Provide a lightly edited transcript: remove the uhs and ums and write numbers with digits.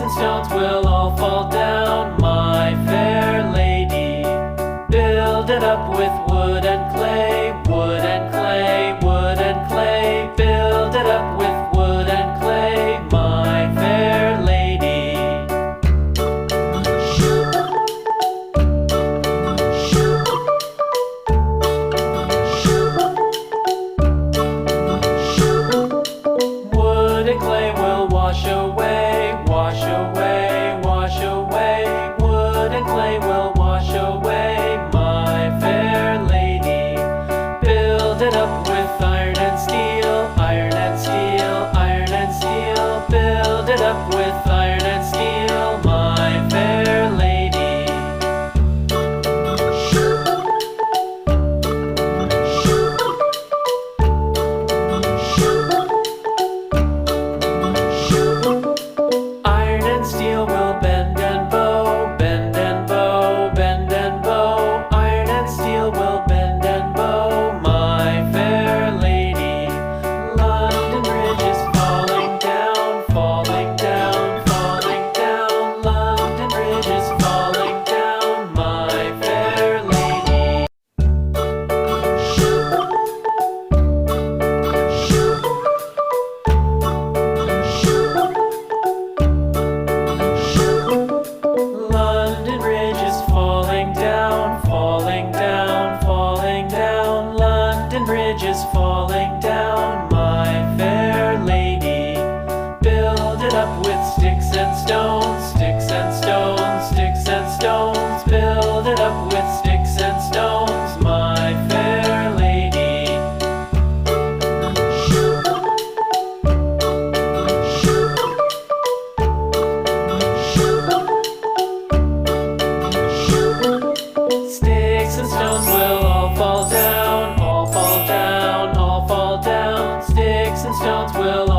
Sticks and stones will all fall down, my fair lady. Build it up with wood and clay, wood and clay, wood and clay. Build it up with wood and clay, my fair lady. Wood and clay will wash away, wash away, wash away. Wood and clay will wash away, my fair lady. Build it up with iron and steel, iron and steel, iron and steel. Build it up with iron and steel, my fair lady. Iron and steel will bend and bow, bend and bow, bend and bow. Iron and steel will bend and bow, my fair lady. London Bridge is falling down, falling down, falling down. London Bridge is falling down, my fair lady. London Bridge is falling down, falling down, falling down. London Bridge is falling down, my fair lady. Build it up with sticks and stones, sticks and stones, sticks and stones. Build it up with sticks and stones, my fair lady. Sticks and stones will all fall down, all fall down, all fall down. Sticks and stones will